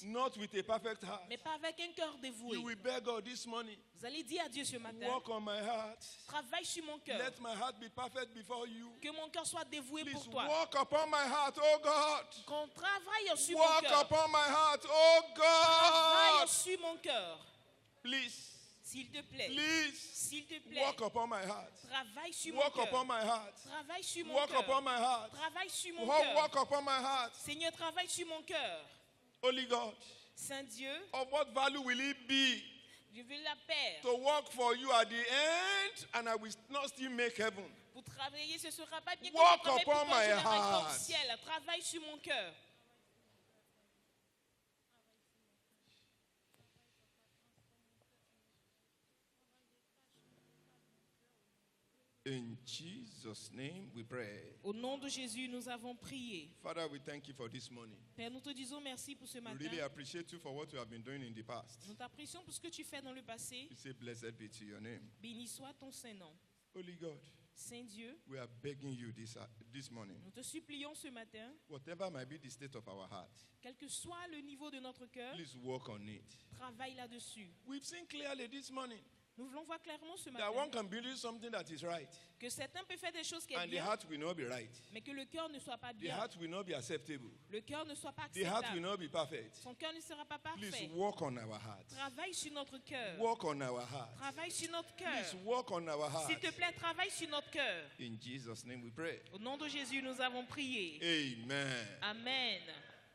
parfaite, not with a perfect heart. mais pas avec un cœur dévoué. You will beg God this morning, Vous allez dire à Dieu ce matin, work on my heart. travaille sur mon cœur, Let my heart be perfect before you. que mon cœur soit dévoué Please pour toi. work upon my heart, oh God. Qu'on travaille sur mon Work cœur. upon my heart, oh Travaille God. sur mon cœur. Please, S'il te plaît. please, S'il te plaît. work upon my heart. Travaille sur mon Work upon cœur. my heart. Travaille sur mon Work upon cœur. my heart. Travaille sur mon Work cœur. upon my heart. Seigneur, travaille sur mon cœur. Holy God, Saint Dieu, of what value will it be je veux la paix. to work for you at the end and I will not still make heaven? Pour travailler, ce ne sera pas bien que Walk je travaille upon pour toi, my je n'arrive pas heart. au ciel. Travaille sur mon cœur. In Jesus' name we pray. Au nom de Jésus, nous avons prié. Father, we thank you for this morning. Père, nous te disons merci pour ce We matin. really appreciate you for what you have been doing in the past. Nous t'apprécions pour ce que tu fais dans le passé. We say, blessed be to your name. Béni soit ton Saint-Nom. Holy God, Saint Dieu, we are begging you this morning. nous te supplions ce matin, Whatever might be the state of our heart, quel que soit le niveau de notre cœur, please work on it. travaille là-dessus. We've seen clearly this morning Nous voulons voir clairement ce that one matin can believe something that is right que certains peuvent faire des choses qui sont and the bien, heart will not be right. mais que le cœur ne soit pas The bien. heart will not be acceptable. Le cœur ne soit pas The heart will acceptable. not be perfect. Son cœur ne sera pas Please parfait. work on our heart. Travaille sur notre cœur. Work on our heart. Travaille sur notre cœur. Please work on our heart. S'il te plaît, travaille sur notre cœur. In Jesus' name we pray. Au nom de Jésus, nous avons prié. Amen. Amen.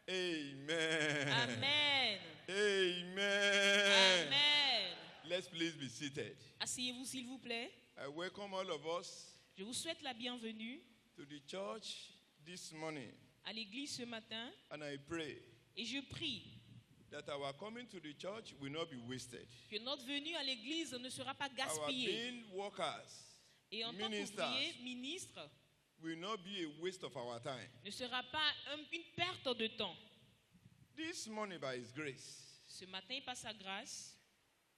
Amen. Amen. Amen. Amen. Let's please be seated. Asseyez-vous, s'il vous plaît. I welcome all of us Je vous souhaite la bienvenue to the church this morning. à l'église ce matin. And I pray Et je prie that our coming to the church will not be wasted. que notre venue à l'église ne sera pas Our gaspillée. being workers Et en tant ministers qu'ouvrier, ministre, will not be a waste of our time. ne sera pas une perte de temps. This morning, by His grace, Ce matin, par sa grâce,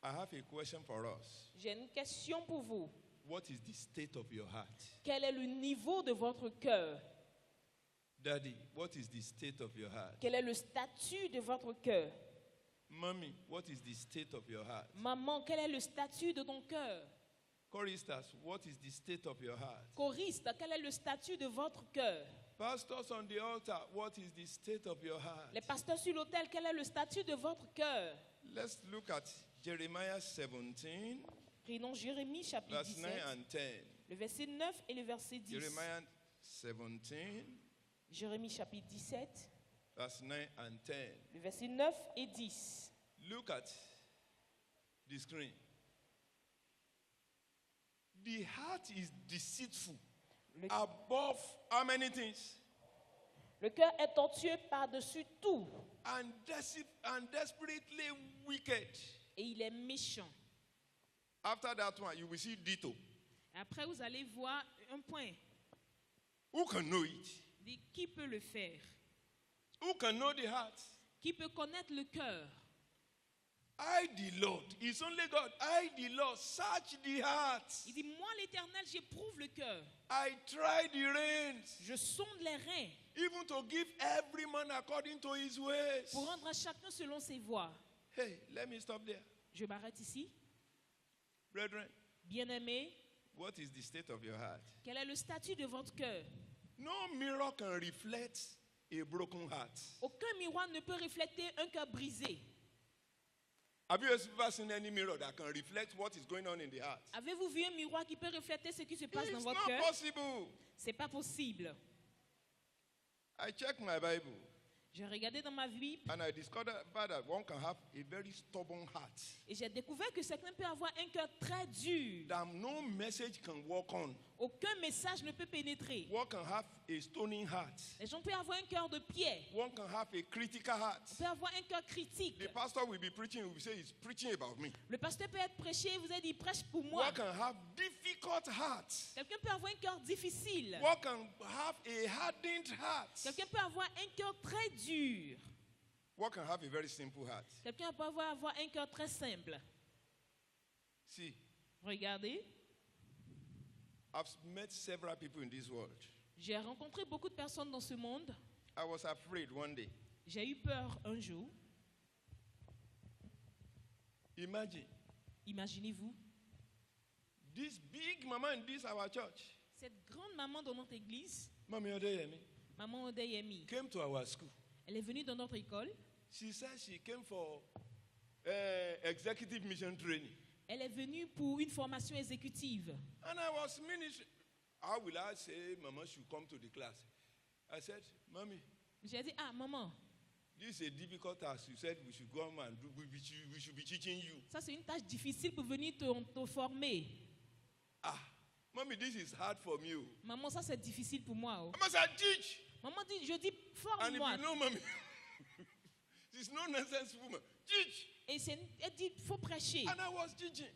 I have a question for us. j'ai une question pour vous. What is the state of your heart? Quel est le niveau de votre cœur? Daddy, what is the state of your heart? Quel est le statut de votre cœur? Mommy, what is the state of your heart? Maman, quel est le statut de ton cœur? Choristers, what is the state of your heart? Choriste, quel est le statut de votre cœur? Pastors on the altar, what is the state of your heart? Les pasteurs sur l'autel, quel est le statut de votre cœur? Let's look at Jeremiah 17, Prenons Jérémie chapitre verse 9 17, and 10. le verset 9 et le verset 10. Jeremiah 17, Jérémie chapitre 17, verse 9 and 10. le verset 9 et 10. Look at the screen. The heart is deceitful Le, above how many things? le cœur est tortueux par-dessus tout And desperately wicked. et il est méchant. After that one, you will see ditto. Après, vous allez voir un point. Who can know it? Dit, qui peut le faire? Who can know the heart? Qui peut connaître le cœur? I, the Lord, it's only God. I, the Lord, search the heart. Il dit, moi l'Éternel, j'éprouve le cœur. I try the reins, Je sonde les reins even to give every man according to his ways. pour rendre à chacun selon ses voies. Hey, let me stop there. Je m'arrête ici. Brethren, Bien-aimés, what is the state of your heart? quel est le statut de votre cœur? No mirror can reflect a broken heart. Aucun miroir ne peut refléter un cœur brisé. Have you ever seen any mirror that can reflect what is going on in the heart? Avez-vous vu un miroir qui peut refléter ce qui se passe dans It's votre not cœur? possible. C'est pas possible. I checked my Bible J'ai regardé dans ma vie and I discovered that one can have a very stubborn heart et j'ai découvert que quelqu'un peut avoir un cœur très dur. that no message can walk on. Aucun message ne peut pénétrer. One can have a stony heart. Les gens peuvent avoir un cœur de pierre. One can have a critical heart. On peut avoir un cœur critique. The pastor will be preaching, he will say he's preaching about me. Le pasteur peut être prêché, vous avez dit, il prêche pour moi. One can have difficult heart. Quelqu'un peut avoir un cœur difficile. One can have a hardened heart. Quelqu'un peut avoir un cœur très dur. One can have a very simple heart. Quelqu'un peut avoir un cœur très simple. See, Regardez, I've met several people in this world. j'ai rencontré beaucoup de personnes dans ce monde. I was afraid one day J'ai eu peur un jour Imagine, Imaginez-vous, this big mama in this our church, cette grande maman dans notre église, Mommy Odeyemi, Maman Odeyemi, came to our school. elle est venue dans notre école. She said she came for executive mission training. Elle est venue pour une formation exécutive. And I was ministering. How will I say Mama should come to the class? I said, Mommy, J'ai dit, ah maman, this is a difficult task. You said we should go home and do, we should be teaching you. ça c'est une tâche difficile pour venir te former. Ah, Mommy, this is hard for me. Maman, ça c'est difficile pour moi. Oh. Mama said, teach. Maman dit, je dis, And if forme-moi. you know, Mommy, she's no nonsense woman. Teach. Et elle dit, il faut prêcher. And I was teaching.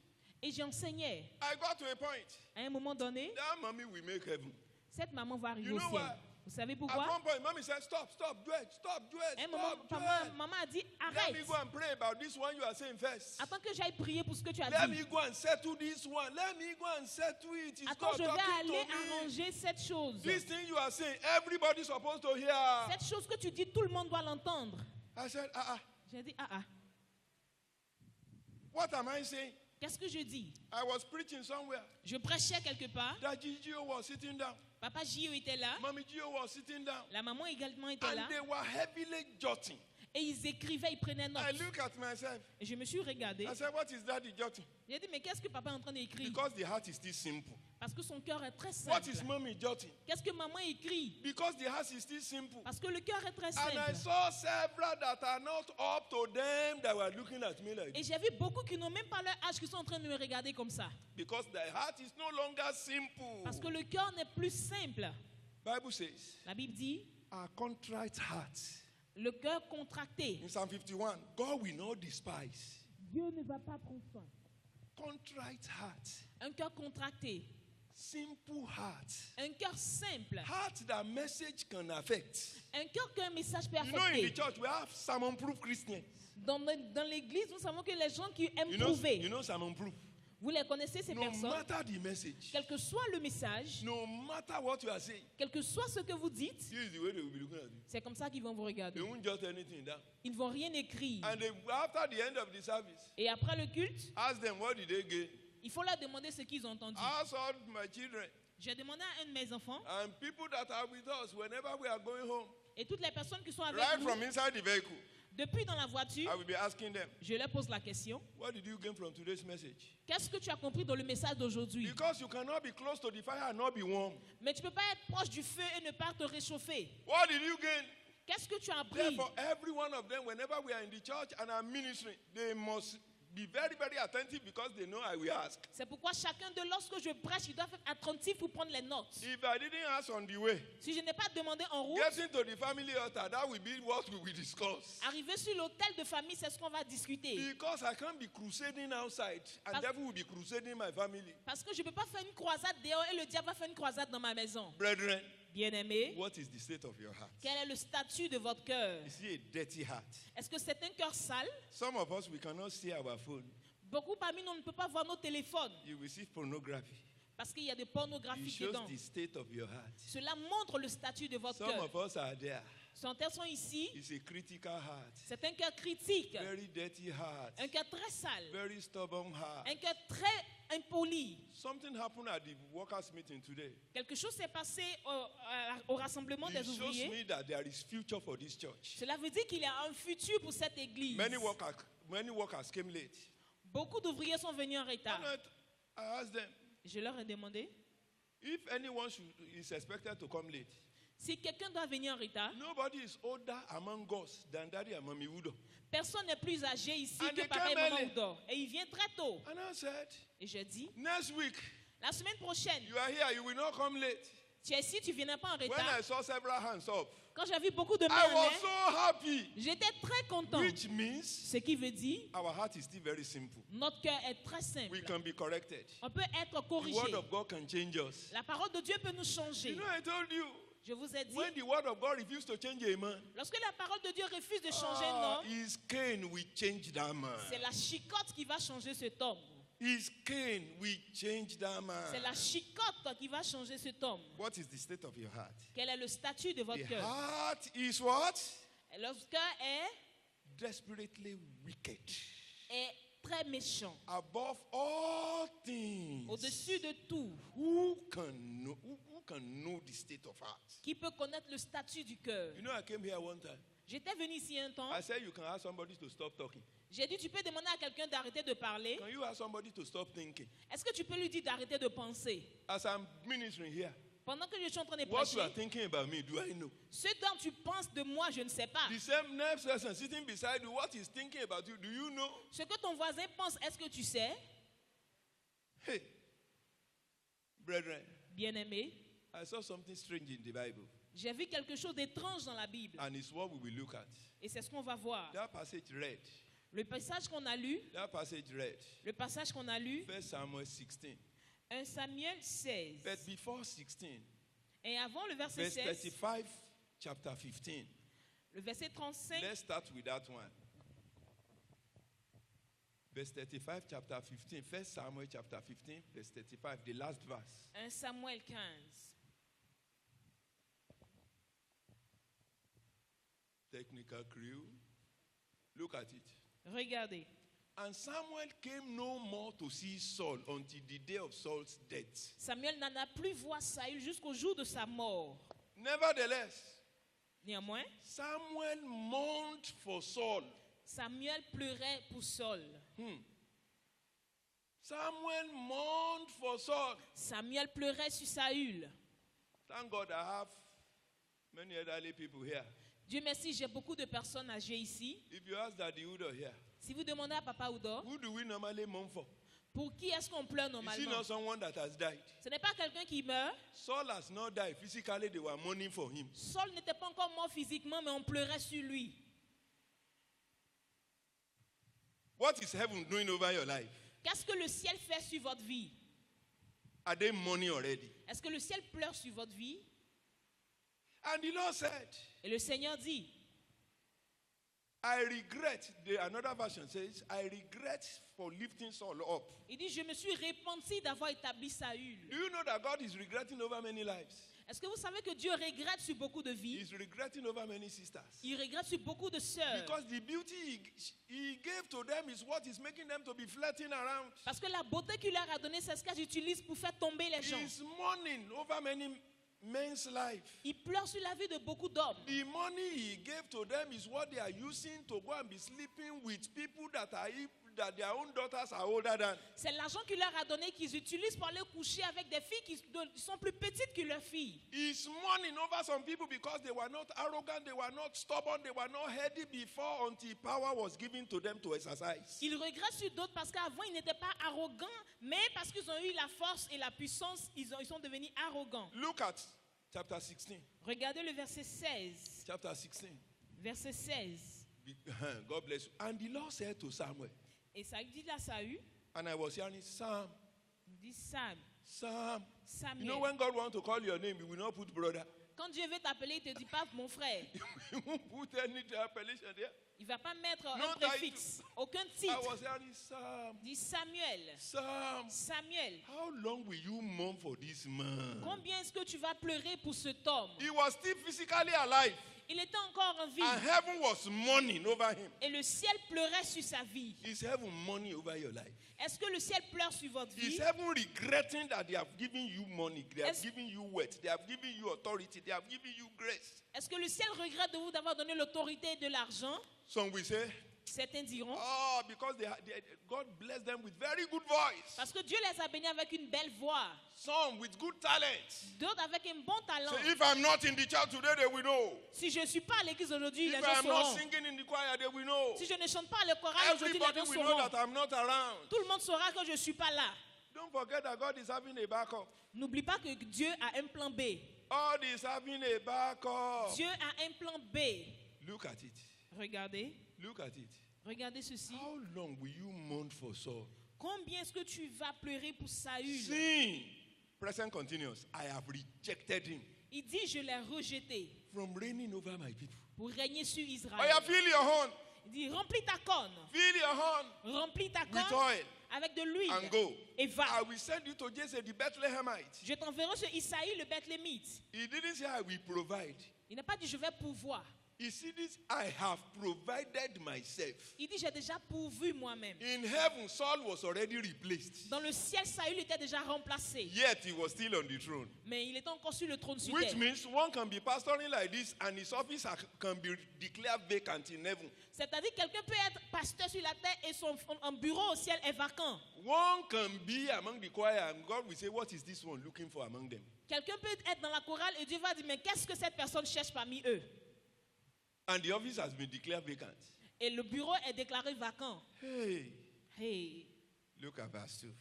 Et j'enseignais. I got to a point. À un moment donné, That mommy will make heaven. cette maman va arriver You au know ciel. why? Vous savez At pourquoi? one point, mommy said, stop, do it, À un moment, maman a dit, Let me arrête. go and pray about this one you are saying first. Attends que j'aille prier pour ce que tu as Let dit. me go and settle this one. Let me go and settle it. It's Attends, God je vais talking aller to me. arranger cette chose. This thing you are saying, everybody's supposed to hear. Cette chose que tu dis, tout le monde doit l'entendre. I said, J'ai dit, ah. what am I saying? Qu'est-ce que je dis? I was preaching somewhere. Je prêchais quelque part. That Gio was sitting down. Papa Gio était là. Mommy Gio was sitting down. La maman également était là. And they were heavily jotting. Et ils écrivaient, ils prenaient note. I look at myself. Et je me suis regardé. I said, what is daddy jotting? J'ai dit, mais qu'est-ce que papa est en train d'écrire? Because the heart is still simple. Parce que son cœur est très What simple. is mommy jotting? Qu'est-ce que maman écrit? Because the heart is still simple. Parce que le cœur est très And I simple. saw several that are not up to them that were looking at me like Et this. j'ai vu beaucoup qui n'ont même pas leur âge, qui sont en train de me regarder comme ça. Because the heart is no longer simple. Parce que le cœur n'est plus simple. Bible says, La Bible dit, a contrite heart. le cœur contracté. In Psalm 51, God will not despise. Dieu ne va pas prendre soin. Contrite heart. Un cœur contracté. Simple heart. Un cœur simple. Heart that message can affect. Un cœur qu'un message peut You know, in the affecter. church, we have sermon-proof Christians. Dans l'église, nous savons que les gens qui aiment You prouver, know sermon-proof. vous les connaissez ces No personnes, matter the message, quel que soit le message, no matter what you are saying, quel que soit ce que vous dites, this is the way they will be looking at you. c'est comme ça qu'ils vont vous They regarder. won't jot anything down. Ils ne vont rien écrire. And after the end of the service, Et après le culte, ask them what did they gain. il faut leur demander ce qu'ils ont entendu. Ask all my children J'ai demandé à un de mes enfants and people that are with us whenever we are going home, et toutes les personnes qui sont avec right nous, from inside the vehicle, depuis dans la voiture, I will be asking them, je leur pose la question, what did you gain from today's message? qu'est-ce que tu as compris dans le message d'aujourd'hui? Because you cannot be close to the fire and not be warm. Mais tu ne peux pas être proche du feu et ne pas te réchauffer. What did you gain? Qu'est-ce que tu as appris? Therefore, every one of them, whenever we are in the church and are ministering, they must be very, very attentive because they know I will ask. C'est pourquoi chacun de lorsque je prêche, il doit être attentif pour prendre les notes. If I didn't ask on the way, Si je n'ai pas demandé en route, getting to the family altar, that will be what we will discuss. arriver sur l'hôtel de famille, c'est ce qu'on va discuter. Because I can't be crusading outside and devil will be crusading my family. Parce que je ne peux pas faire une croisade dehors et le diable va faire une croisade dans ma maison. Brethren, Bien-aimé, what is the state of your heart? quel est le statut de votre cœur? Is it a dirty heart? Est-ce que c'est un cœur sale? Some of us, we cannot see our phone. Beaucoup parmi nous ne peuvent pas voir nos téléphones You will see pornography. parce qu'il y a des It pornographies shows dedans. the state of your heart. Cela montre le statut de votre Some cœur. of us are there. Certains sont ici. It's a critical heart. C'est un cœur critique, Very dirty heart. un cœur très sale, Very stubborn heart. un cœur très impoli. Something happened at the workers' meeting today. Quelque chose s'est passé au rassemblement It des shows ouvriers. me that there is future for this church. Cela veut dire qu'il y a un futur pour cette église. Many workers came late. Beaucoup d'ouvriers sont venus en And retard. I asked them, Je leur ai demandé, if anyone is expected to come late, si quelqu'un doit venir en retard, nobody is older among us than Daddy and Mommy Udo. personne n'est plus âgé ici And que they papa et came maman early. Udo. Et il vient très tôt. And I said, Et je dis, next week, la semaine prochaine, you are here, you will not come late. tu es ici, tu ne viendras pas en When retard. I saw several hands up, Quand j'ai vu beaucoup de mains I en was l'air, so happy. j'étais très content. Which means Ce qui veut dire, our heart is still very simple. notre cœur est très We simple. can be corrected. On peut être The corrigé. word of God can change us. La parole de Dieu peut nous changer. You know, I told you, Je vous ai dit, when the word of God refused to change a man, lorsque la parole de Dieu refuse de changer un homme, his cane will change that man. c'est la chicotte qui va changer cet homme. His cane will change that man. C'est la chicotte qui va changer cet homme. What is the state of your heart? Quel est le statut de votre The cœur? heart is what? Notre cœur Desperately wicked. est très méchant. Above all things, Au-dessus de tout, who can know the state of heart? qui peut connaître le statut du cœur. You know, I came here one time. J'étais venu ici un temps. I said you can ask somebody to stop talking. J'ai dit, tu peux demander à quelqu'un d'arrêter de parler. Can you ask somebody to stop thinking? Est-ce que tu peux lui dire d'arrêter de penser? As I'm ministering here, Pendant que je suis en train de what you are prêcher, thinking about me, do I know? ce dont tu penses de moi, je ne sais pas. The same next person sitting beside you, what he's thinking about you, do you know? Ce que ton voisin pense, est-ce que tu sais? Hey, brethren, Bien-aimé, I saw something strange in the Bible, j'ai vu quelque chose d'étrange dans la Bible. and it's what we will look at. Et c'est ce qu'on va voir. That passage read. Le passage qu'on a lu, That passage read. 1 Samuel 16. 1 Samuel 16. But before 16, Et avant le verset verse 16, 35, chapter 15. le verset 35, Let's start with that one. Verse 35, chapter 15. 1 Samuel chapter 15, verse 35, the last verse. 1 Samuel 15. Technical crew. Look at it. Regardez. And Samuel came no more to see Saul until the day of Saul's death. Samuel n'en a plus voir Saül jusqu'au jour de sa mort. Nevertheless, Néanmoins, Samuel mourned for Saul. Samuel pleurait pour Saul. Samuel mourned for Saul. Samuel pleurait sur Saül. Thank God I have many elderly people here. Dieu merci, j'ai beaucoup de personnes âgées ici. If you ask Daddy Udo here, Si vous demandez à Papa Oudo, who do we normally mourn for? pour qui est-ce qu'on pleure Is he normalement? not someone that has died? Ce n'est pas quelqu'un qui meurt. Saul has not died. Physically, they were mourning for him. Saul n'était pas encore mort physiquement, mais on pleurait sur lui. What is heaven doing over your life? Qu'est-ce que le ciel fait sur votre vie? Are they mourning already? Est-ce que le ciel pleure sur votre vie? And the Lord said, Et le Seigneur dit, I regret, another version says, I regret for lifting Saul up. il dit, je me suis repenti d'avoir établi Saül. Do you know that God is regretting over many lives? Est-ce que vous savez que Dieu regrette sur beaucoup de vies? He's regretting over many sisters. Il regrette sur beaucoup de sœurs. Because the beauty he gave to them is what is making them to be flirting around. Parce que la beauté qu'il leur a donnée, c'est ce qu'elle utilise pour faire tomber les gens. He's mourning over many men's life. Il pleure sur la vie de beaucoup d'hommes. The money he gave to them is what they are using to go and be sleeping with people that their own daughters are older than. C'est l'argent qu'il leur a donné qu'ils utilisent pour aller coucher avec des filles qui sont plus petites que leurs filles. He's mourning over some people because they were not arrogant, they were not stubborn, they were not heady before until power was given to them to exercise. Il regrette sur d'autres parce qu'avant ils n'étaient pas arrogants, mais parce qu'ils ont eu la force et la puissance, ils sont devenus arrogants. Look at chapter 16. Regardez le verset 16. Chapter 16. Verset 16. God bless you. And the Lord said to Samuel, Et ça dit là Saül, and I was hearing Sam. il dit Sam, You Samuel. know when God wants to call your name, he will not put brother. Quand Dieu veut t'appeler, il ne te dit pas mon frère. He won't put any appellation there. Il ne va pas mettre No un préfixe, aucun I titre. was hearing Sam. Il dit Samuel, Sam. Samuel, How long will you mourn for this man? combien est-ce que tu vas pleurer pour cet homme? He was still physically alive, Il était encore en vie and heaven was mourning over him. et le ciel pleurait sur sa vie. Is heaven mourning over your life? Est-ce que le ciel pleure sur votre Is vie? heaven regretting that they have given you money, they have Est-ce- given you wealth, they have given you authority, they have given you grace? Est-ce que le ciel regrette de vous d'avoir donné l'autorité et de l'argent? Some will say, Certains diront, oh, because God blessed them with very good voice. parce que Dieu les a bénis avec une belle voix, Some with good talent. d'autres avec un bon talent. So if I'm not in the church today, they will know. Si je ne suis pas à l'église aujourd'hui, les If gens I'm not sauront. singing in the choir, they will know. Si je ne chante pas le choral aujourd'hui, les Everybody gens will know sauront. that I'm not around. Tout le monde saura que je ne suis pas là. Don't forget that God is having a backup. N'oublie pas que Dieu a un plan B. God is having a backup. Dieu a un plan B. Look at it. Regardez, Look at it. regardez ceci. How long will you mourn for Saul? Combien est-ce que tu vas pleurer pour Saül? See, present continuous. I have rejected him Il dit, je l'ai rejeté from reigning over my people. pour régner sur Oh, yeah, Israël. fill your horn. Il dit, remplis ta corne. Fill your horn Remplis ta with corne oil avec de l'huile and go. et va. I will send you to Jesse the Bethlehemite. Je t'enverrai sur Isaïe le Bethlémite. He didn't say I will provide. Il n'a pas dit, je vais pouvoir. He see this, I have provided myself. Il dit, j'ai déjà pourvu moi-même. In heaven, Saul was already replaced. Dans le ciel, Saül était déjà remplacé. Yet he was still on the throne. Mais il était encore sur le trône sur Which terre. means one can be pastoring like this and his office can be declared vacant in heaven. C'est-à-dire quelqu'un peut être pasteur sur la terre et son bureau au ciel est vacant. One can be among the choir and God will say, what is this one looking for among them? Quelqu'un peut être dans la chorale et Dieu va dire, mais qu'est-ce que cette personne cherche parmi eux? And the office has been declared vacant. Et le bureau est déclaré vacant. Hey, Hey, look at verse 2.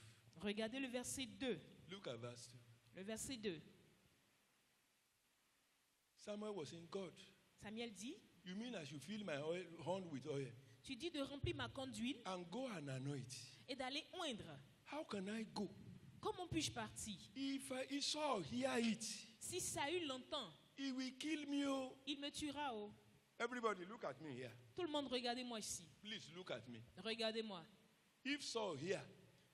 regardez le verset 2. Look at verse 2. Le verset 2. Samuel was saying, God, Samuel dit, you mean I should fill my horn with oil tu dis de remplir ma corne d'huile and go and anoint? et d'aller oindre. How can I go? Comment puis-je partir? If Esau hear it, Si Saül l'entend, he will kill me. Oh. il me tuera. Oh. Everybody, look at me here. Tout le monde, regardez-moi ici. Please look at me. Regardez-moi. If Saul hear,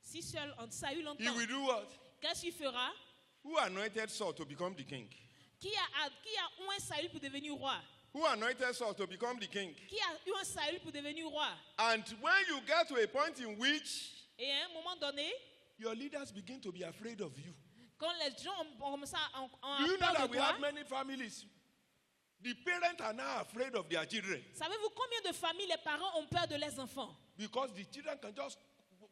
Si Saül he entend, will do what? qu'est-ce qu'il fera? Who anointed Saul to become the king? Qui a oint Saül pour devenir roi? Who anointed Saul to become the king? Qui a oint Saül pour devenir roi? And when you get to a point in which Et à un moment donné, your leaders begin to be afraid of you. quand les gens ont commencé à Do you know peur that de we toi, have many families? The parents are now afraid of their children savez-vous combien de familles les parents ont peur de leurs enfants? because the children can just,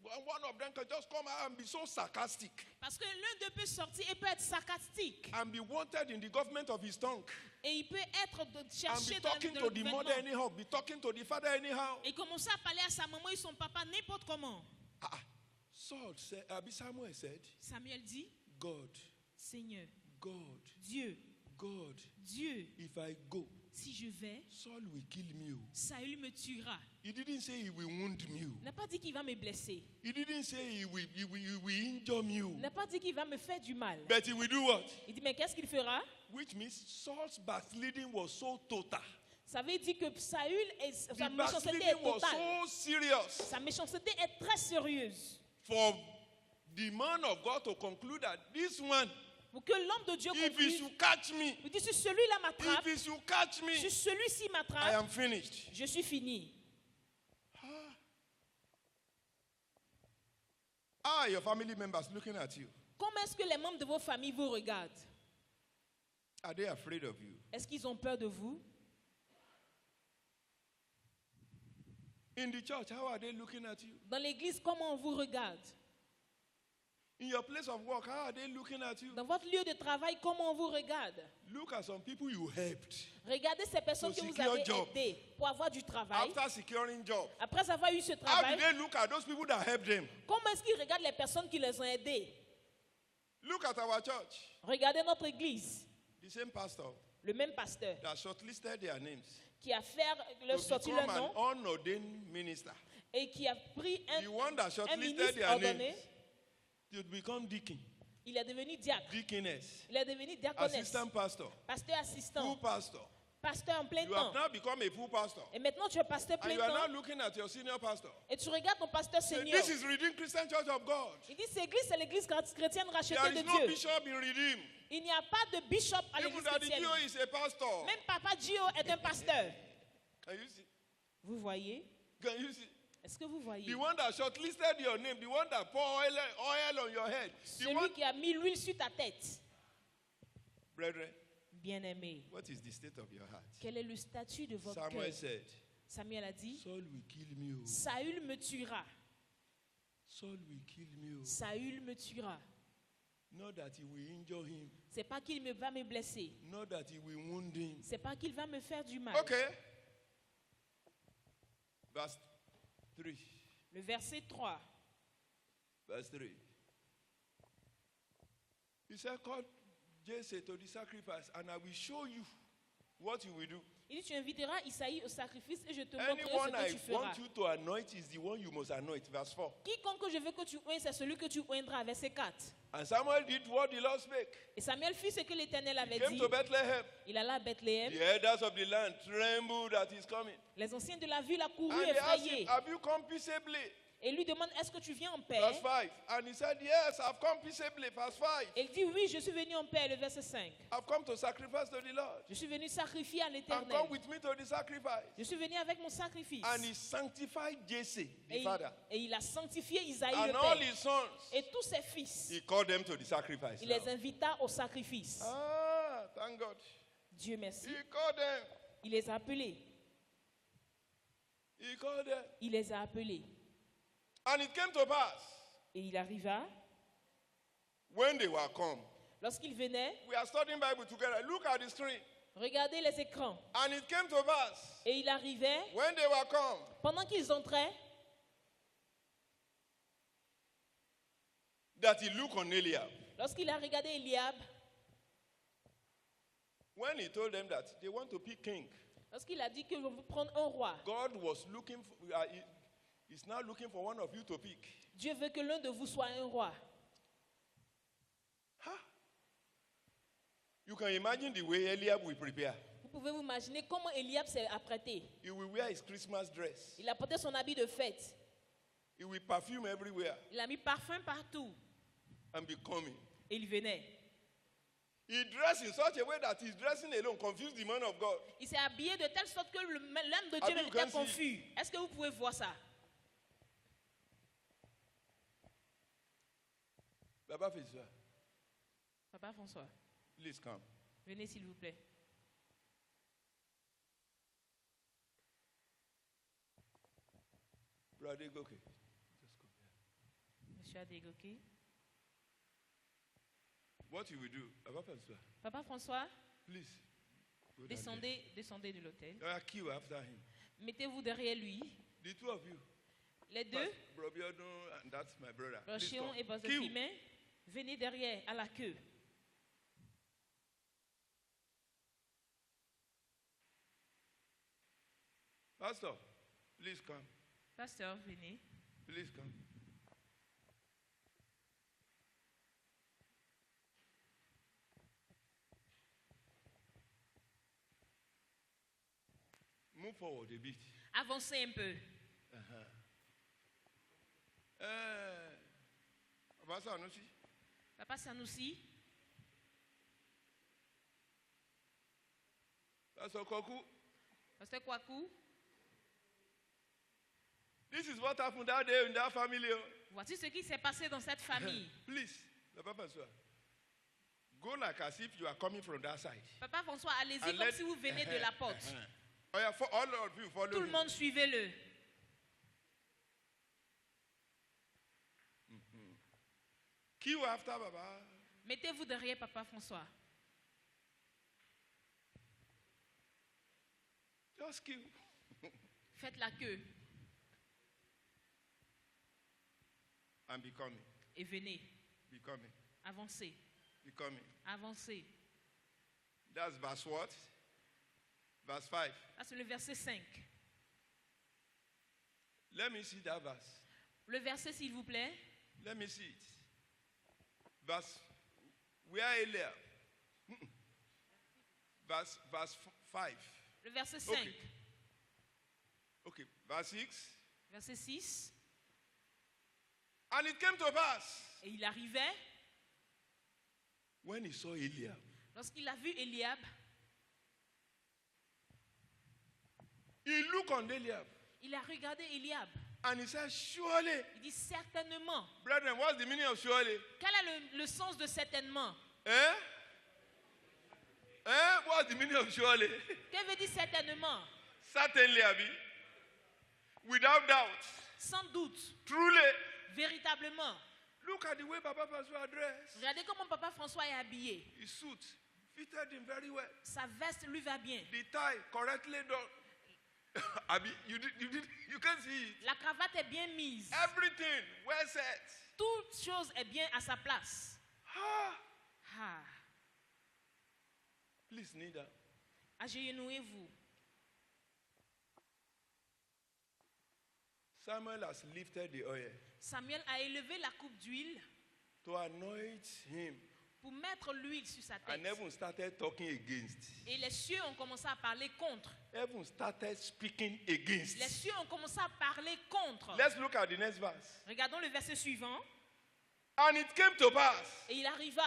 one of them can just come out and be so sarcastic Parce que l'un d'eux peut sortir et peut être sarcastique. and be wanted in the government of his tongue Et il peut être and cherché be dans talking le to the mother gouvernement. anyhow, be talking to the father anyhow. Et commencer à parler à sa maman et son papa n'importe comment. Samuel said, Samuel dit, God, Seigneur, God, Dieu, God, Dieu, if I go, si je vais, Saul will kill me. Saül me tuera. He didn't say he will wound me. Il n'a pas dit qu'il va me blesser. He didn't say he will injure me. Il n'a pas dit qu'il va me faire du mal. But he will do what? Il dit, mais qu'est-ce qu'il fera? Which means Saul's backsliding was so total. Ça veut dire que Saül, sa The méchanceté backsliding est was totale. so serious Sa méchanceté est très sérieuse. for the man of God to conclude that this one, Pour que l'homme de Dieu if he conclue, should catch me, il dit, si celui-là m'attrape, if he should catch me, si celui-ci I m'attrape, am finished. je suis fini. How are your family members looking at you? Comment est-ce que les membres de vos familles vous regardent? Are they afraid of you? Est-ce qu'ils ont peur de vous? In the church, how are they looking at you? Dans l'église, comment on vous regarde? In your place of work, how are they looking at you? Dans votre lieu de travail, comment on vous regarde? Look at some people you helped Regardez ces personnes To que vous secure avez job. aidées pour avoir du travail. after securing job. Après avoir eu ce How do travail, they look at those people that helped them? comment est-ce qu'ils regardent les personnes qui les ont aidées? Look at our church. Regardez notre église. The same pastor Le même pasteur that shortlisted their names qui a fait to sorti become leur an nom unordained minister. et qui a pris The one that un shortlisted ministre their ordonné, names to become deacon, il est devenu diacre. deaconess, Il est devenu diaconesse, assistant pastor, pasteur full assistant, pastor. pasteur en plein You have temps. now become a full pastor. Et maintenant tu es pasteur And plein you are now temps looking at your senior pastor. et tu regardes ton pasteur Say, senior. this is Redeemed Christian Church of God. Il dit cette église, c'est l'église chrétienne rachetée There de is no Dieu. bishop in Redeemed. Il n'y a pas de bishop à Even l'église that the chrétienne. GO is a pastor. Même Papa Gio est un pasteur. Can you see? Vous voyez? Can you see? Est-ce que vous voyez? The one that shortlisted your name, the one that pour oil on your head. The one, Celui qui a mis l'huile sur ta tête. brethren, Bien-aimé, what is the state of your heart? quel est le statut de votre Samuel cœur? said, Samuel a dit, Saul will kill me. Oh. Saül me tuera. Saul will kill me. Oh. Saül me tuera. Not that he will injure him. C'est pas qu'il va me blesser. Not that he will wound him. C'est pas qu'il va me faire du mal. Okay. Verse 3. Le verset 3. Verse 3. He said, call Jesse to the sacrifice, and I will show you what you will do. Il dit, tu inviteras Isaïe au sacrifice et je te montrerai Anyone ce que I tu feras. want you to anoint is the one you must anoint. Verse 4. Quiconque je veux que tu oindres, c'est celui que tu oindras. Verset 4. And Samuel did what the Lord spake. Et Samuel fit ce que l'Éternel avait Came dit. to Bethlehem. Il alla à Bethléem. The elders of the land trembled that he's coming. Les anciens de la ville And accoururent they asked him, effrayés. have you come peaceably? Et il lui demande, est-ce que tu viens en paix? Verse 5. And he said, yes, I've come peaceably. Verse 5. Et il dit, oui, je suis venu en paix, le verset 5. I've come to sacrifice to the Lord. Je suis venu sacrifier à And l'Éternel. come with me to the sacrifice. Je suis venu avec mon sacrifice. And he sanctified Jesse, the Et father. il a sanctifié Isaïe And le all père. his sons. Et tous ses fils, He called them to the sacrifice. il now. les invita au sacrifice. Ah, thank God. Dieu merci. He called them. Il les a appelés. He called them. Il les a appelés. And it came to pass Et il arriva, when they were come. lorsqu'il venait, We are studying Bible together. Look at the screen. regardez les écrans. And it came to pass Et il arrivait, when they were come pendant qu'ils entraient, that he looked on Eliab. lorsqu'il a regardé Eliab, When he told them that they want to pick king, lorsqu'il a dit que l'on veut prendre un roi, God was looking for, he's now looking for one of you to pick. Dieu veut que l'un de vous soit un roi. Huh? You can imagine the way Eliab will prepare. Vous pouvez vous imaginer comment Eliab s'est apprêté. He will wear his Christmas dress. Il a porté son habit de fête. He will perfume everywhere Il a mis parfum partout. and be coming. Et il venait. He dressed in such a way that his dressing alone confused the man of God. Il s'est habillé de telle sorte que l'âme de Ah, Dieu you même can était see. confus. Est-ce que vous pouvez voir ça? Baba Fizua, Papa François, please come. venez s'il vous plaît. Brother Goke, just come here. Monsieur Adégoké. What you will do, Baba Fizua, Papa François, please. Go down descendez de l'autel. there. Queue after him. Mettez-vous derrière lui. The two of you. Les deux, Brobiodo, and that's my brother. Please Rochion come. et Queue. Bozefime, venez derrière à la queue. Pastor, please come. Pasteur, venez. Please come. Move forward a bit. Avancez un peu. Pastor Anusi, Papa Sanoussi, Pastor Koku, Pasteur Kwaku, this is what happened that day in that family. voici ce qui s'est passé dans cette famille. Please, Papa Pastor, go like as if you are coming from that side. Papa François, allez-y And comme let- si vous venez de la porte. Oh yeah, for all of you follow Tout le me. monde, suivez-le. Queue after Baba. Mettez-vous derrière Papa François. Just queue. Faites la queue And be coming. et venez. Be coming. Avancez, Be coming. avancez. That's verse what? Verse 5. Là, c'est le verset 5. Let me see that verse. Le verset, s'il vous plaît. Let me see it. Verse, where Eliab? Verse 5. Le verset 5. Okay. Okay, verse 6. Verset 6. And it came to pass Et il arrivait, when he saw Eliab. lorsqu'il a vu Eliab, He looked on Eliab il a regardé Eliab. and he said, surely. Il dit certainement. Brethren, what's the meaning of surely? Quel est le sens de certainement? Eh? What's the meaning of surely? Que veut dire certainement? Certainly, Abi. Without doubt. Sans doute, Truly. véritablement. Look at the way Papa Pastor dressed. Regardez comment Papa François est habillé. His suit fitted him very well. Sa veste lui va bien. The tie correctly done. Abi, you can see it. La cravate est bien mise. Everything well set. Toute chose est bien à sa place. Ah, Ah, please kneel down. agenouillez-vous. Samuel has lifted the oil Samuel a élevé la coupe d'huile to anoint him pour mettre l'huile sur sa And tête. heaven started talking against. Et les cieux ont commencé à parler contre. Heaven started speaking Les against. cieux ont commencé à parler contre. Let's look at the next verse. Regardons le verset suivant. And it came to pass. Et il arriva.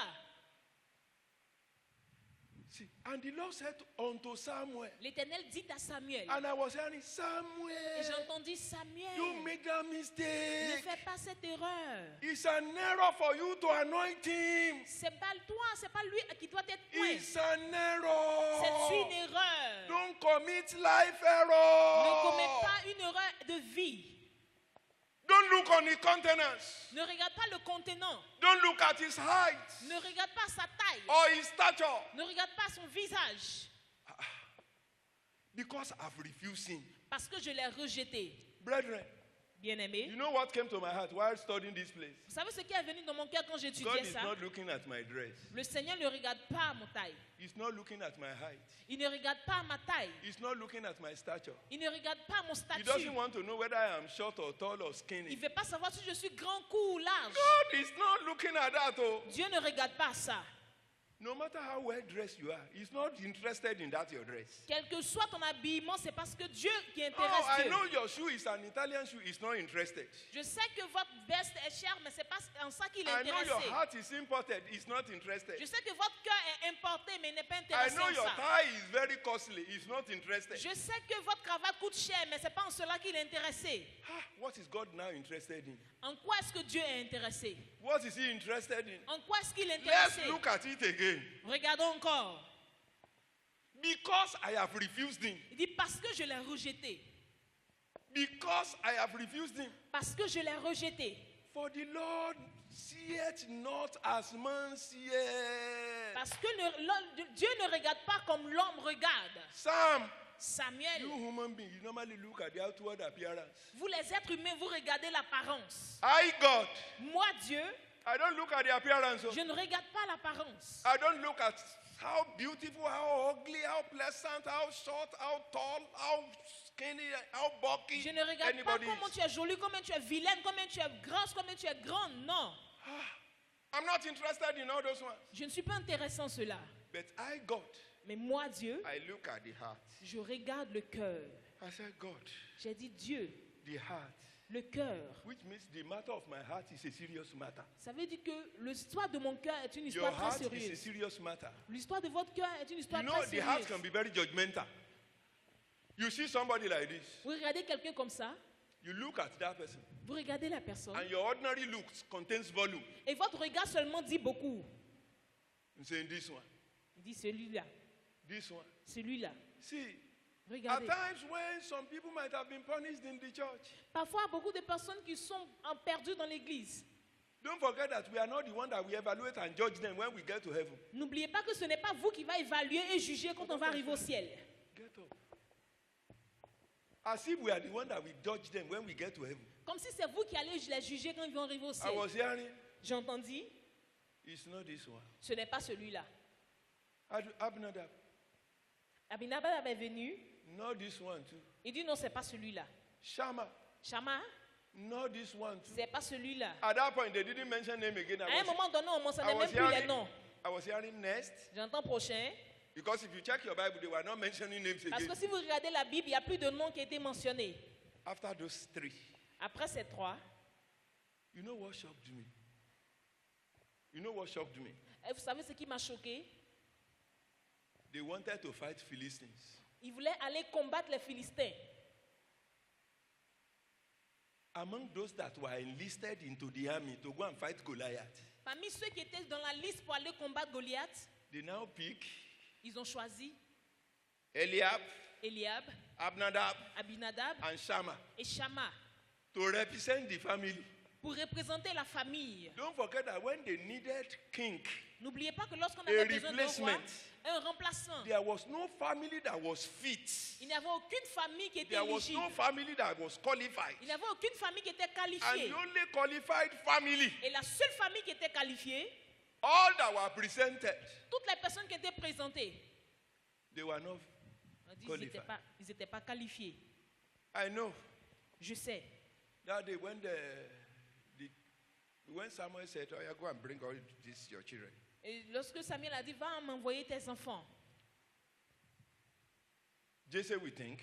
See, and the Lord said unto Samuel, L'Éternel dit à Samuel. and I was hearing, Et Samuel, j'entendis you Samuel. make that Ne mistake. fais pas cette erreur. It's an error for you to anoint him. C'est pas toi, c'est pas lui qui doit être point. It's an C'est une error. erreur. Don't commit life Ne error. commets pas une erreur de vie. Don't look on his countenance. Ne regarde pas le contenant. Don't look at his height Ne regarde pas sa taille. or his stature. Ne regarde pas son visage. Because I've refused him. Parce que je l'ai rejeté. Brethren, Bien-aimé. you know what came to my heart while studying this place? Vous savez ce qui est venu dans mon cœur quand God j'étudiais is ça? not looking at my dress. Le Seigneur ne regarde pas mon taille. He's not looking at my height. Il ne regarde pas ma taille. He's not looking at my stature. Il ne regarde pas mon He statut. doesn't want to know whether I am short or tall or Il skinny. ne veut pas savoir si je suis grand, court ou large. God is not looking at that. Oh. Dieu ne regarde pas ça. No matter how well dressed you are, He's not interested in that your dress. Quel que soit ton habillement, c'est parce que Dieu qui Oh, intéresse I Dieu. know your shoe is an Italian shoe. He's not interested. Je sais que votre veste est chère, mais c'est pas en ça qu'il est I know your intéressé. heart is imported. He's not interested. Je sais que votre cœur est importé, mais il n'est pas I intéressé know en your ça. tie is very costly. He's not interested. Je sais que votre cravate coûte cher, mais c'est pas en cela qu'il est intéressé. Ah, what is God now interested in? En quoi est-ce que Dieu est intéressé? What is He interested in? En quoi est-ce qu'il est Let's intéressé? look at it again. Regardons encore. Because I have refused Him. Il dit parce que je l'ai rejeté. Because I have refused Him. Parce que je l'ai rejeté. For the Lord seeth not as man seeth. Parce que Dieu ne regarde pas comme l'homme regarde. Sam, Samuel, you human beings, you normally look at the outward appearance. vous les êtres humains, vous regardez l'apparence. I, God, Moi, Dieu, I don't look at the appearance. je ne regarde pas l'apparence. I don't look at how beautiful, how ugly, how pleasant, how short, how tall, how skinny, how bulky Je ne regarde pas anybody comment is. tu es jolie, comment tu es vilaine, comment tu es grasse, comment tu es grande. Non. I'm not interested in all those ones. Je ne suis pas intéressé en cela. But I, God, Mais moi, Dieu, I look at the heart. je regarde le cœur. I said, God, J'ai dit Dieu, the heart, le cœur. which means the matter of my heart is a serious matter. Ça veut dire que l'histoire de mon cœur est une Your histoire très heart is a sérieuse. serious matter. L'histoire de votre cœur est une histoire You know, très the heart sérieuse. can be very judgmental. You see somebody like this, Vous regardez quelqu'un comme ça, you look at that person, vous regardez la personne, and your ordinary looks contains volume. et votre regard seulement dit beaucoup. You say, this one, Il dit celui-là, this one. celui-là. See, at Regardez. times when some people might have been punished in the church, Parfois, beaucoup de personnes qui sont perdues dans l'église. don't forget that we are not the one that we evaluate and judge them when we get to heaven. N'oubliez pas que ce n'est pas vous qui va évaluer et juger quand on va arriver au ciel. Get up. As if we are the one that we judge them when we get to heaven. Comme si c'est vous qui allez les juger quand ils vont arriver au I ciel. was hearing, J'entendis, it's not this one. ce n'est pas celui-là. Abinadab, Abinadab est venu, not this one too. il dit non, c'est pas celui-là. Shama, Shama, not this one too. c'est pas celui-là. At that point, they didn't mention name again. À un moment donné, on ne I mentionnait was même plus les hearing, noms. I was hearing next, J'entends prochain. because if you check your Bible, they were not mentioning names Parce again. que si vous regardez la Bible, il n'y a plus de noms qui ont été mentionnés. After those three, Après ces trois, you know what shocked me? You know what shocked me? et vous savez ce qui m'a choqué? They wanted to fight Philistines. Ils voulaient aller combattre les Philistins. Among those that were enlisted into the army to go and fight Goliath, Parmi ceux qui étaient dans la liste pour aller combattre Goliath, they now pick ils ont choisi Eliab, Eliab, Abinadab, Abinadab and Shammah et Shama to represent the family. pour représenter la famille. Don't forget that when they needed king, N'oubliez pas que lorsqu'on a avait besoin d'un roi, replacement, un remplaçant, there was no family that was fit. il n'y avait aucune famille qui était There was éligible. no family that was qualified. Il n'y avait aucune famille qui était And qualifiée. the only qualified family, Et la seule famille qui était qualifiée, all that were presented, toutes les personnes qui étaient présentées, they were not. on dit Qualified. ils n'étaient pas qualifiés. I know Je sais. that day when when Samuel said, "Oh, yeah, go and bring all these your children," Et lorsque Samuel a dit, va m'envoyer tes enfants, Jesse will think,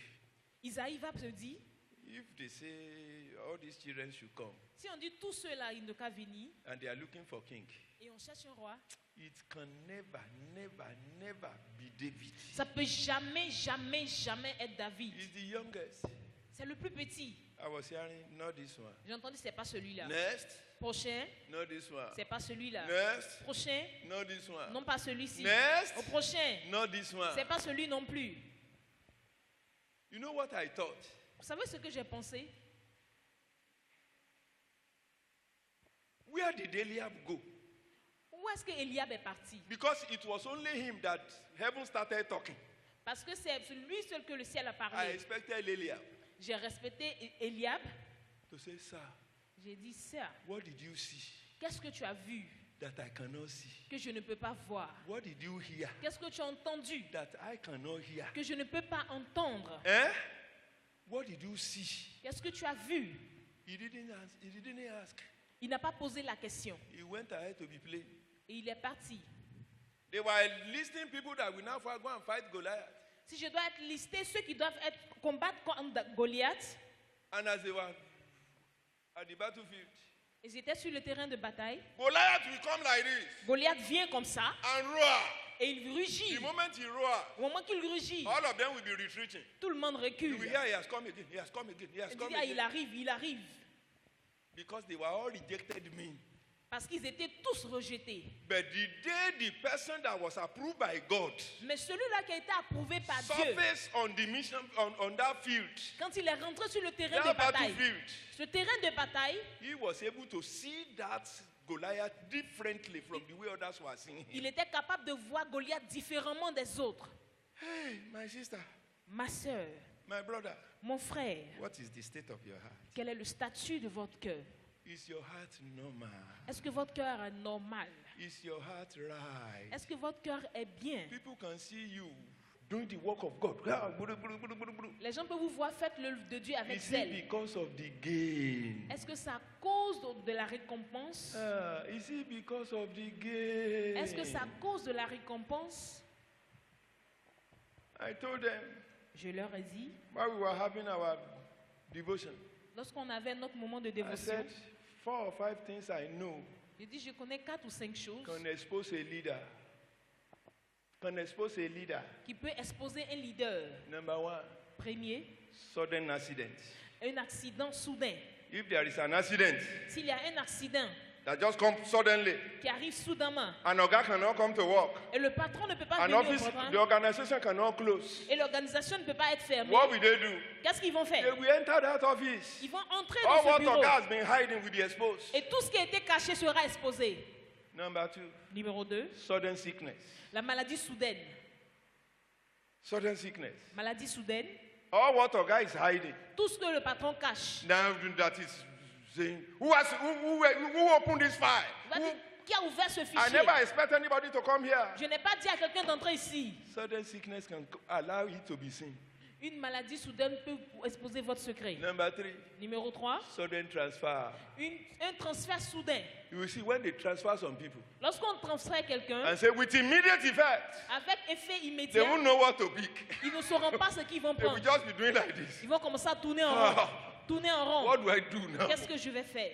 Isaïe va se dire, if they say all these children should come si on dit tous ceux-là, ils n'ont qu'à venir, and they are looking for king, et on cherche un roi, it can never, never, never be David. ça peut jamais, jamais, jamais être David. He's the youngest. C'est le plus petit. I was hearing, not this one. J'ai entendu, c'est pas celui-là. Next, Prochain, not this one. c'est pas celui-là. Next, Prochain, not this one. non pas celui-ci. Next, Au prochain, not this one. c'est pas celui non plus. You know what I thought? Vous savez ce que j'ai pensé? Where did Eliab go? Où est-ce que Eliab est parti? Because it was only him that heaven started talking. Parce que c'est lui seul que le ciel a I parlé. expected Eliab J'ai respecté Eliab. to say, sir, J'ai dit, ça, what did you see qu'est-ce que tu as vu that I cannot see? que je ne peux pas voir? What did you hear Qu'est-ce que tu as entendu that I cannot hear? que je ne peux pas entendre? Eh? What did you see? Qu'est-ce que tu as vu? He didn't ask. Il n'a pas posé la question. He went ahead to be playing. Et il est parti. They were listing people that will now go and fight Goliath. Si je dois être listé, ceux qui doivent combattre contre Goliath, And as they were at the battlefield, ils étaient sur le terrain de bataille. Goliath will come like this Goliath vient comme ça and roar. et il rugit. The moment he roars, Au moment qu'il rugit, all of them will be retreating. tout le monde You recule. will hear he has come again, he has come again, he has Il come dit, ah, il again. arrive, il arrive. Because they were all rejected men. Parce qu'ils étaient tous rejetés. But the day the person that was approved by God Mais celui-là qui a été approuvé par Dieu, surfaced on the mission on that field, quand il est rentré sur le terrain that de bataille, battlefield, ce terrain de bataille, he was able to see that Goliath differently from the way others were seeing him. il était capable de voir Goliath différemment des autres. Hey, my sister, Ma soeur, my brother, mon frère, what is the state of your heart? quel est le statut de votre cœur? Is your heart normal? Est-ce que votre cœur est normal? Is your heart right? Est-ce que votre cœur est bien? People can see you doing the work of God. Les gens peuvent vous voir faire l'œuvre de Dieu avec Is it zèle. because of the gain? Est-ce que c'est à cause de la récompense? Is it because of the gain? Est-ce que c'est à cause de la récompense? I told them Je leur ai dit, while we were having our devotion, lorsqu'on avait notre moment de I dévotion, said 4 or 5 things I know j'ai dit, je connais 4 ou 5 choses can expose a leader. Can expose a leader. qui peuvent exposer un leader. Number 1, Premier, sudden accident. un accident soudain. If there is an accident S'il y a un accident that just comes suddenly, qui arrive soudainement an organ cannot come to work, et le patron ne peut pas an venir au office, programme the organization cannot close, et l'organisation ne peut pas être fermée, what will they do? qu'est-ce qu'ils vont They faire? will enter that office. Ils vont entrer All dans what ce bureau organ has been hiding will be exposed. et tout ce qui a été caché sera exposé. Number 2, Numéro 2, sudden sickness. la maladie soudaine. Sudden sickness. Maladie soudaine, All what organ is hiding. tout ce que le patron cache. Now that is saying, who opened this file? Il va dire, qui a ouvert ce I fichier? never expect anybody to come here. Je n'ai pas dit à quelqu'un d'entrer ici. Sudden sickness can allow it to be seen. Une maladie soudaine peut exposer votre secret. Number 3, Numéro 3, sudden transfer. un transfert soudain. You will see when they transfer some people Lorsqu'on transfère quelqu'un, and say with immediate effect, avec effet they immédiat, won't know what to pick. ils ne sauront pas ce qu'ils vont They will prendre. just be doing like this. Ils vont commencer à tourner en rond. Tourner en rond. What do I do now? Qu'est-ce que je vais faire?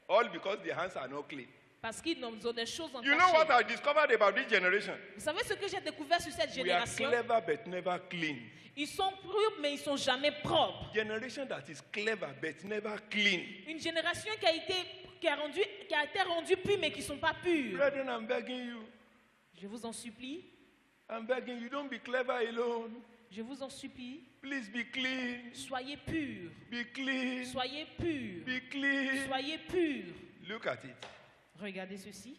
All because their hands are not clean. Parce qu'ils ont des choses en You know what cachet. I discovered about this generation? Vous savez ce que j'ai découvert sur cette We are génération? clever but never clean. Ils sont propres, mais ils sont jamais propres. Generation that is clever but never clean. Une génération qui a été rendue pure, mais qui ne sont pas pures. Brethren, I'm begging you. Je vous en supplie. I'm begging you, don't be clever alone. Je vous en supplie. Please be clean. Soyez purs. Be clean. Soyez purs. Be clean. Soyez purs. Look at it. Regardez ceci.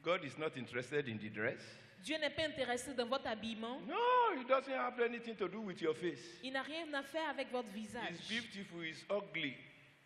God is not interested in the dress. Dieu n'est pas intéressé dans votre habillement. No, it doesn't have anything to do with your face. Il n'a rien à faire avec votre visage. It's beautiful, it's ugly.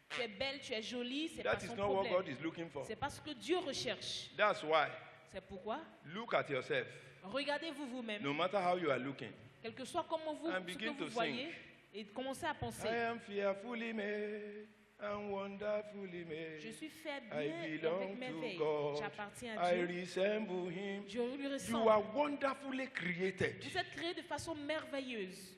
Tu es belle, tu es jolie, c'est pas That is son not what God problème. is looking for. C'est pas ce que Dieu recherche. That's why. C'est pourquoi, Look at yourself. regardez-vous vous-même, No matter how you are looking. quel que soit comment vous, And ce que begin vous to voyez, et commencez à penser. I am fearfully made. and wonderfully made. Je suis fait I bien et belong avec merveille. to God. J'appartiens à I Dieu. resemble him. Je lui You ressemble. are wonderfully created. Vous êtes créés de façon merveilleuse.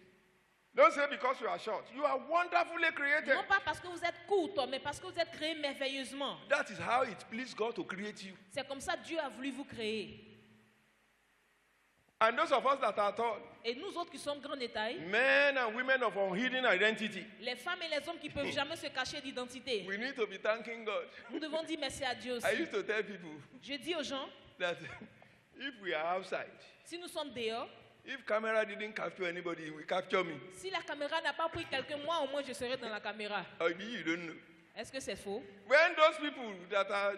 Don't say because you are short. You are wonderfully created. Non pas parce que vous êtes courte, mais parce que vous êtes créés merveilleusement. That is how it pleased God to create you. C'est comme ça que Dieu a voulu vous créer. And those of us that are tall, Et nous autres qui sommes grands de taille, men and women of unhidden identity, les femmes et les hommes qui ne peuvent jamais se cacher d'identité, we need to be thanking God. nous devons dire merci à Dieu I aussi. used to tell people Je dis aux gens, that if we are outside, si nous sommes dehors, if camera didn't capture anybody, it will capture me. si la caméra n'a pas pris quelqu'un, moi au moins je serai dans la caméra. Or maybe you don't know. Est-ce que c'est faux? When those people that are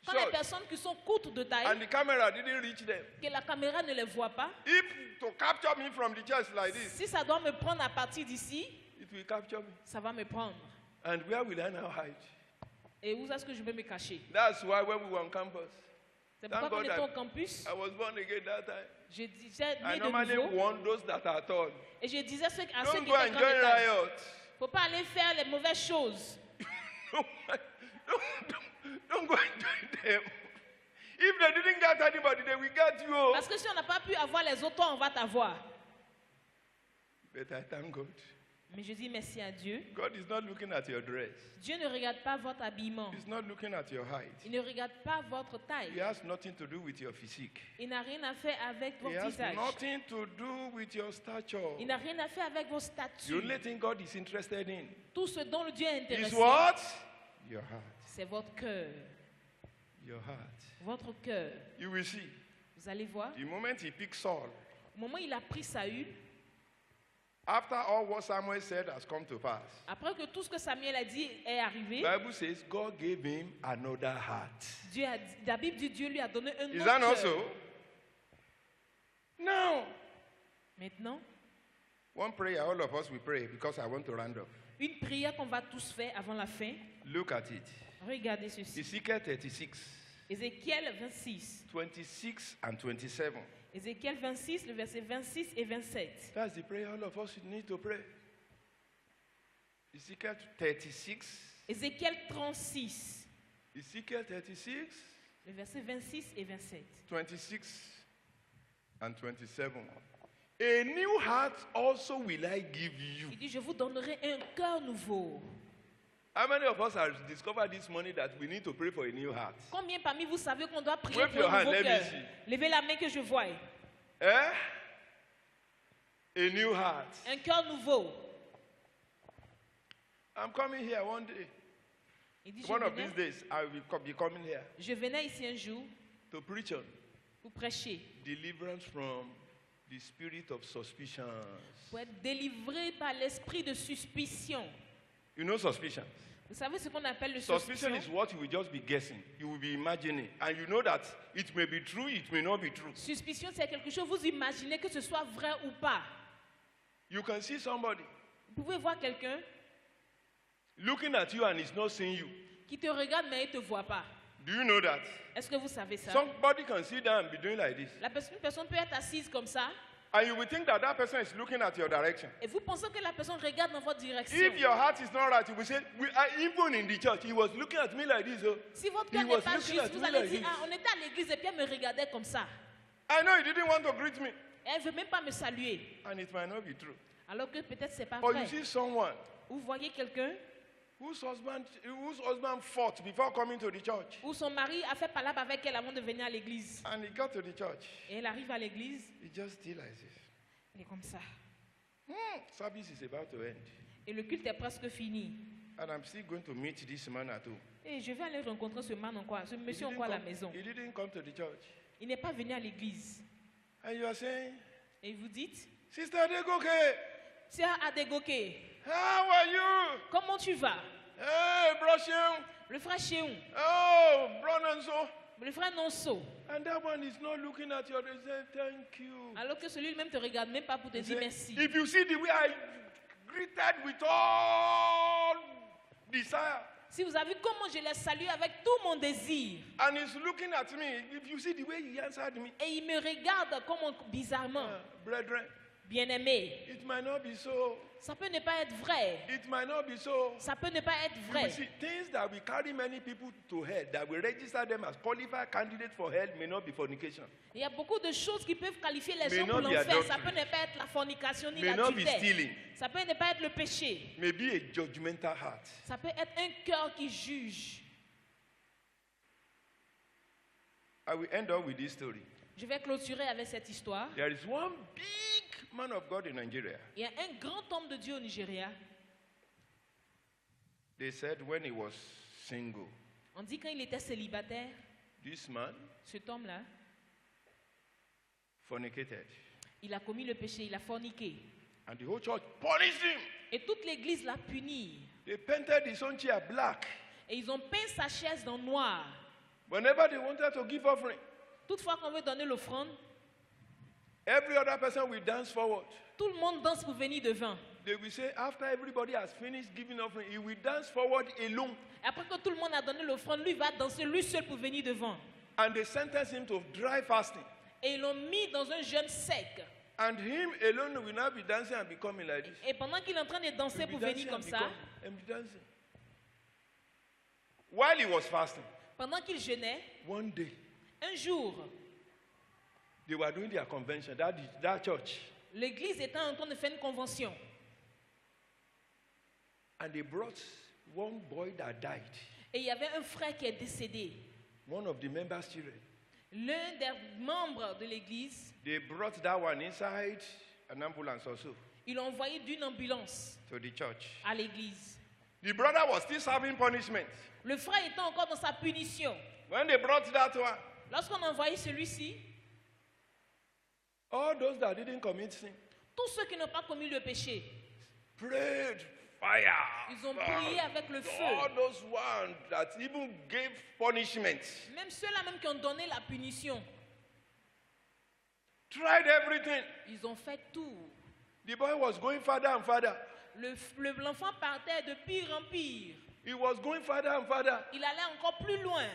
Quand les short personnes qui sont courtes de and taille, the camera didn't reach them, que la caméra ne les voit pas, if to capture me from the church like this, si ça doit me prendre à partir d'ici, it will capture me. ça va me prendre. And where will I now hide? Et où est-ce que je vais me cacher? That's why when we were on campus, C'est pourquoi Thank quand on God était that- au campus, I was born again that time. je disais I né de normally nouveau, warn those that are tall. et je disais à ceux qui Don't étaient go and grands join de taille, riot. faut pas aller faire les mauvaises choses. Don't go and join them. If they didn't get anybody, they will get you. Parce que si on n'a pas pu avoir les autres, on va t'avoir. But I thank God. Mais je dis merci à Dieu. God is not looking at your dress. Dieu ne regarde pas votre habillement. He's not looking at your height. Il ne regarde pas votre He taille. has nothing to do with your physique. Il n'a rien à faire avec He votre has visage. nothing to do with your stature. Il n'a rien à faire avec vos The statuts. only thing God is interested in Tout ce dont Dieu est is intéressé, what? Your heart. c'est votre cœur. Your heart. Votre cœur. You will see. Vous allez voir. The moment he picked Saul, Au moment où il a pris Saül, after all what Samuel said has come to pass, après que tout ce que Samuel a dit est arrivé, Bible says God gave him another heart. Dieu a dit- la Bible dit Dieu lui a donné un Is autre that not cœur. so? Now, Maintenant, one prayer all of us will pray because I want to round up. une prière qu'on va tous faire avant la fin. Look at it. Regardez ceci. Ezekiel 36, Ézéchiel 26. 26 and 27. Ézéchiel 26, le verset 26 et 27. That's the prayer all of us need to pray. Ezekiel 36, Ézéchiel 36, Ezekiel 36, le verset 26 et 27. 26 and 27. A new heart also will I give you. Il dit, je vous donnerai un cœur nouveau. How many of us have discovered this morning that we need to pray for a new heart? Combien parmi vous savez qu'on doit prier Wave pour your un hand, nouveau let me cœur? see. Levez la main que je voie. Eh? A new heart. Un cœur nouveau. I'm coming here one day. Il dit, One of these days, I will be coming here je venais ici un jour to preach on pour prêcher, deliverance from the spirit of suspicion. pour être délivré par l'esprit de suspicion. You know suspicion? Vous savez ce qu'on appelle le Suspicion suspicion? is what you will just be guessing. You will be imagining. And you know that it may be true, it may not be true. Suspicion, c'est quelque chose, vous imaginez que ce soit vrai ou pas. You can see somebody Vous pouvez voir quelqu'un looking at you and is not seeing you. qui te regarde mais il ne te voit pas. Do you know that? Est-ce que vous savez ça? Somebody can sit down and be doing like this. Une personne peut être assise comme ça And you will think that that person is looking at your direction. et vous pensez que la personne regarde dans votre direction. If your heart is not right, you will say, we are even in the church. He was looking at me like this. Oh. Si votre He cœur was n'est pas looking juste, at vous me allez like dire, this. ah, on était à l'église et puis elle me regardait comme ça. I know he didn't want to greet me. Et elle ne veut même pas me saluer. And it might not be true. Alors que peut-être c'est pas Or you vrai. see someone Vous voyez quelqu'un whose husband fought before coming to the church. où son mari a fait palabre avec elle avant de venir à l'église. And he got to the church. Et elle arrive à l'église, He just still like this. elle est comme ça. Service is about to end. Et le culte est presque fini. And I'm still going to meet this man at home. Et je vais aller rencontrer ce man en quoi, ce He monsieur en didn't quoi à la come- maison. he didn't come to the church. Il n'est pas venu à l'église. And you are saying, Et vous dites, Sister Degoke, tiens Adegoke, how are you? comment tu vas? Hey, Broshem. Le frère Chéon, Oh, brother and so. le frère Nonso. And that one is not looking at you. They say, thank you. Alors que celui-même te regarde même pas pour te He dire said, merci. if you see the way I greeted with all desire, Si vous avez vu comment je l'ai salué avec tout mon désir, and he's looking at me, if you see the way he answered me, et il me regarde comme bizarrement, brethren, Bien-aimé, It might not be so. ça peut ne pas être vrai. It might not be so. Ça peut ne pas être You vrai. see, things that will carry many people to hell, that will register them as qualified candidates for hell, may not be fornication, Il y a beaucoup de choses qui peuvent qualifier les May gens not pour be l'enfer. Ça adultery. peut ne pas être la fornication ni may not be l'adultère. stealing, Ça peut ne pas être le péché. maybe a judgmental heart. Ça peut être un cœur qui juge. I will end up with this story. Je vais clôturer avec cette histoire. There is one big man of God in Nigeria. Il y a un grand homme de Dieu au Nigeria. They said when he was single, On dit quand il était célibataire, this man cet homme-là, fornicated. il a commis le péché, il a forniqué. And the whole church punished him. Et toute l'église l'a puni. They painted his own chair black. Et ils ont peint sa chaise dans noir. Whenever they wanted to give offering, Toutefois, quand on veut donner l'offrande, every other person will dance forward. tout le monde danse pour venir devant. They will say, after everybody has finished giving offering, he will dance forward alone. Après que tout le monde a donné l'offrande, lui va danser lui seul pour venir devant. And they sentenced him to dry fasting. Et ils l'ont mis dans un jeûne sec. And him alone will now be dancing and becoming like this. Et pendant qu'il est en train de danser He'll pour be venir dancing comme and ça, and be dancing. While he was fasting, pendant qu'il jeûnait, one day, un jour, they were doing their convention, that church. l'église était en train de faire une convention. And they brought one boy that died, Et il y avait un frère qui est décédé. one of the members' children. L'un des membres de l'église, They brought that one inside an ambulance also ils l'ont envoyé d'une ambulance to the church. à l'église. The brother was still serving punishment. Le frère était encore dans sa punition. When they brought that one, Lorsqu'on a envoyé celui-ci, all those that didn't commit sin tous ceux qui n'ont pas commis le péché, prayed fire. ils ont prié avec le feu. All those ones that even gave punishment, Même ceux-là même qui ont donné la punition, tried everything. ils ont fait tout. The boy was going farther and farther. L'enfant partait de pire en pire. He was going farther and farther. Il allait encore plus loin.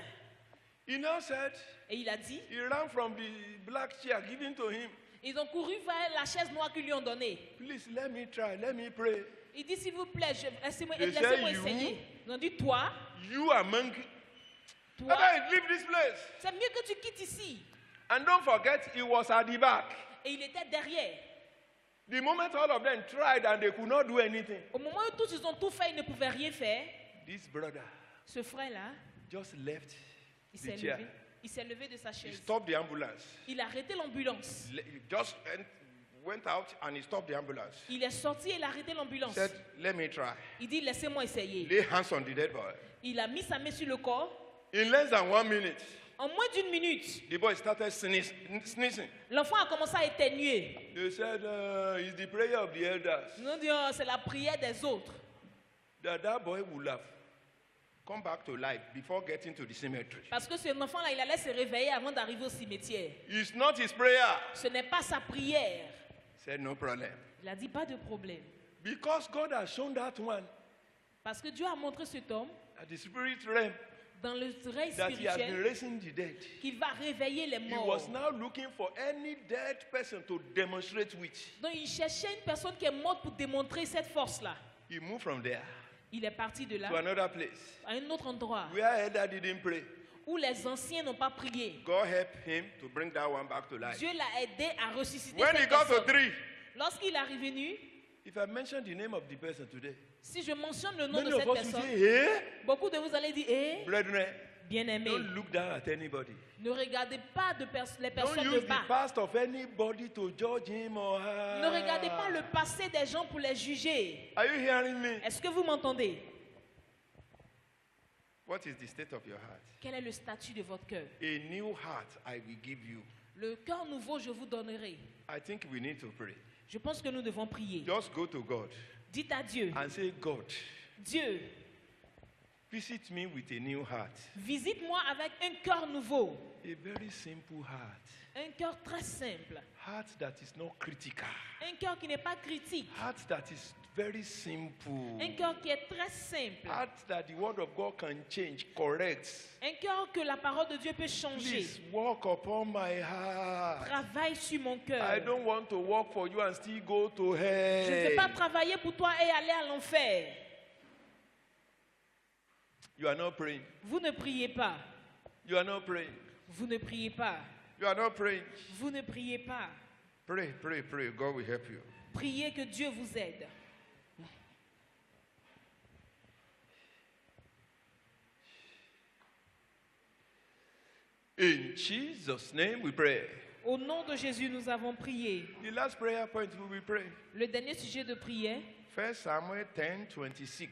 He now said, Et il a dit, he ran from the black chair given to him. ils ont couru vers la chaise noire qu'ils lui ont donnée. Please let me try, let me pray. Il dit, s'il vous plaît, laissez-moi They say, essayer. you? Ils ont dit, toi, You among, toi, better leave this place. c'est mieux que tu quittes ici. And don't forget, he was at the back. Et il était derrière. The moment all of them tried and they could not do anything, Au moment où tous ils ont tout fait, ils ne pouvaient rien faire. this brother Ce frère-là, just left il the s'est chair. levé. Il s'est levé de sa He chaise. stopped the ambulance. Il a arrêté l'ambulance. He just went out and he stopped the ambulance. Il est sorti et il a arrêté l'ambulance. Said, let me try. Il dit, laissez-moi essayer. Lay hands on the dead boy. Il a mis sa main sur le corps. In less than 1 minute, En moins d'une minute, the boy started sneezing. l'enfant a commencé à éternuer. They said, it's the prayer of the elders. Ils ont dit, oh, c'est la prière des autres. That boy will have come back to life before getting to the cemetery. Parce que cet enfant-là, il allait se réveiller avant d'arriver au cimetière. It's not his prayer. Ce n'est pas sa prière. Said, no problem. Il a dit, pas de problème. Because God has shown that one Parce que Dieu a montré cet homme at the spirit realm dans le règne that he has been spirituel raising the dead. qu'il va réveiller les He morts. was now looking for any dead person to demonstrate with. Donc il cherchait une personne qui est morte pour démontrer cette force-là. He moved from there Il est parti de là to another place à un autre endroit where elder didn't pray. où les anciens n'ont pas prié. God helped him to bring that one back to life. Dieu l'a aidé à ressusciter When he cette got to personne. 3, Lorsqu'il est revenu, if I mention the name of the person today, si je mentionne le nom many de of cette us will personne, say, hey, beaucoup de vous allez dire, eh, brethren, bien-aimé, don't look down at anybody. ne regardez pas les Don't personnes de use the bas. past of anybody to judge him or her. Ne regardez pas le passé des gens pour les juger. Are you hearing me? Est-ce que vous m'entendez? What is the state of your heart? Quel est le statut de votre cœur? A new heart I will give you. Le cœur nouveau, je vous donnerai. I think we need to pray. Je pense que nous devons prier. Just go to God Dites à Dieu, and say, God, Dieu, visit me with a new heart. visite-moi avec un cœur nouveau. A very simple heart. Un cœur très simple. Heart that is not critical. Un cœur qui n'est pas critique. Heart that is very simple. Un cœur qui est très simple. Heart that the word of God can change, correct. Un cœur que la parole de Dieu peut changer. Please work upon my heart. Travaille sur mon cœur. I don't want to work for you and still go to Je ne veux pas hell. travailler pour toi et aller à l'enfer. You are not praying. Vous ne priez pas. You are not praying. Vous ne priez pas. You are not praying. Vous ne priez pas. Pray, pray, pray. God will help you. Priez que Dieu vous aide. In Jesus' name we pray. Au nom de Jésus, nous avons prié. The last prayer point we will pray. Le dernier sujet de prière, 1 Samuel 10, 26.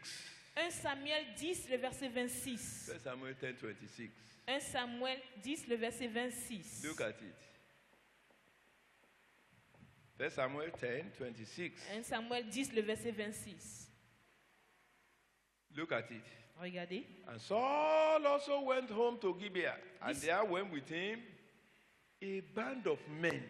1 Samuel 10, le verset 26. 1 Samuel 10, 26. 1 Samuel 10, le verset 26. Look at it. 1 Samuel 10, 26. 1 Samuel 10, le verset 26. Look at it. Regardez. And Saul also went home to Gibeah, and This- there went with him a band of men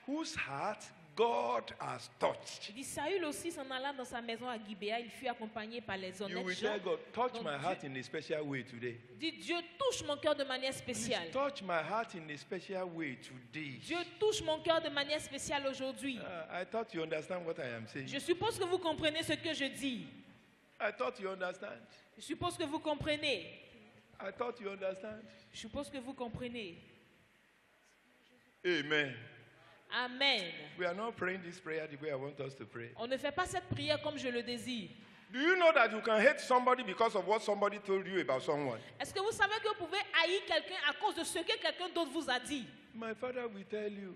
whose heart God has touched. Il dit, Saül aussi s'en alla dans sa maison à Gibéa. Il fut accompagné par les You honnêtes will gens. tell God, touch Donc my Dieu- heart in a special way today. Dit, Dieu touche mon cœur de manière Please spéciale. touch my heart in a special way today. Dieu touche mon cœur de manière spéciale aujourd'hui. I thought you understand what I am saying. Je suppose que vous comprenez ce que je dis. I thought you understand. Je suppose que vous comprenez. I thought you understand. Je suppose que vous comprenez. Amen. Amen. We are not praying this prayer the way I want us to pray. On ne fait pas cette prière comme je le désire. Do you know that you can hate somebody because of what somebody told you about someone? Est-ce que vous savez que vous pouvez haïr quelqu'un à cause de ce que quelqu'un d'autre vous a dit? My father will tell you,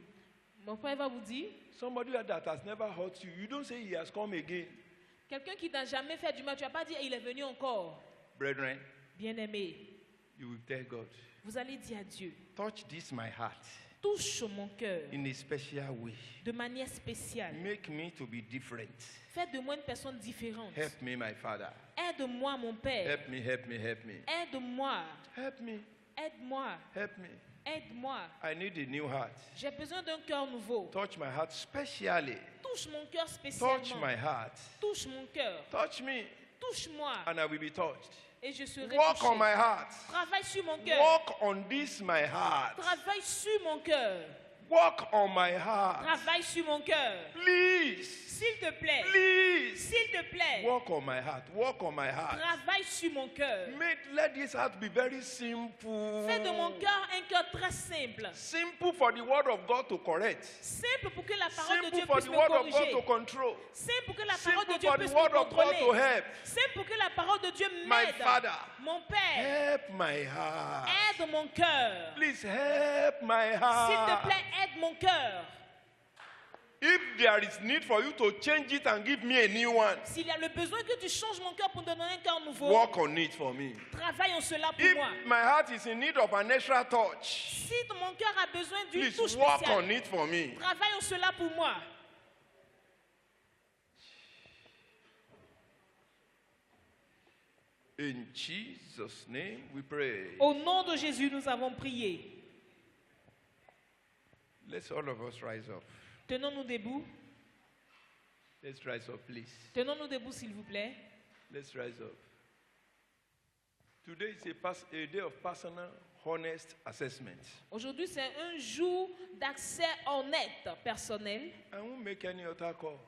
Mon frère va vous dire, somebody that has never hurt you, you don't say he has come again. quelqu'un qui n'a jamais fait du mal, tu vas pas dire il est venu encore. Brethren, Bien-aimé, you will tell God, vous allez dire à Dieu, touch this my heart touche mon cœur in a special way. de manière spéciale. Make me to be different. Fais de moi une personne différente. Help me, my father. Aide-moi, mon Père. Help me, help me, help me. Aide-moi. Help me, Aide-moi. help me. Aide-moi. I need a new heart. J'ai besoin d'un cœur nouveau. Touch my heart specially. Touche mon cœur Touch spécialement. my heart. Touche mon cœur. Touch me, Touche-moi. and I will be touched. Et je serai Walk touché. on my heart. Travaille sur mon cœur. Walk on this my heart. Travaille sur mon cœur. Walk on my heart. Travaille sur mon cœur. Please. S'il te plaît. Please. S'il te plaît. Walk on my heart. Walk on my heart. Travaille sur mon cœur. Let this heart be very simple. Fais de mon cœur un cœur très simple. Simple for the word of God to correct. Simple pour que la parole de Simple Dieu for puisse the me word of God corriger. to control. Simple pour que la parole Simple de Dieu for the puisse word me of God to contrôler. help. Simple pour que la parole de Dieu My m'aide. Father. Mon Père, Help my heart. aide mon cœur. Please help my S'il te heart. plaît, aide mon cœur. If there is need for you to change it and give me a new one, S'il y a le besoin que tu changes mon cœur pour me donner un cœur nouveau, work on it for me. travaille en cela pour If moi. my heart is in need of an extra touch, Si mon cœur a besoin d'une please touche work on spéciale, it for me. travaille en cela pour moi. In Jesus' name we pray. Au nom de Jésus, nous avons prié. Let's all of us rise up. Tenons-nous debout. Let's rise up, please. Tenons-nous debout, s'il vous plaît. Let's rise up. Today is a day of personal, honest assessment. Aujourd'hui, c'est un jour d'accès honnête personnel. I won't make any other call.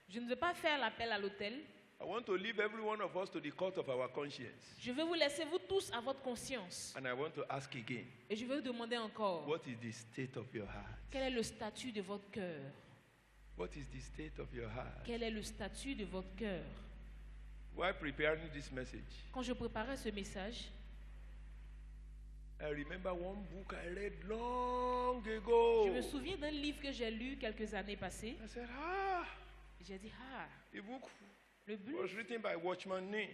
Je ne veux pas faire l'appel à l'autel. I want to leave every one of us to the court of our conscience. Je veux vous laisser, vous tous, à votre conscience. And I want to ask again, Et je vais vous demander encore, what is the state of your heart? quel est le statut de votre cœur? What is the state of your heart? Quel est le statut de votre cœur? While preparing this message, Quand je préparais ce message, I remember one book I read long ago. je me souviens d'un livre que j'ai lu quelques années passées. I said, J'ai dit, the book le was written by Watchman Nee.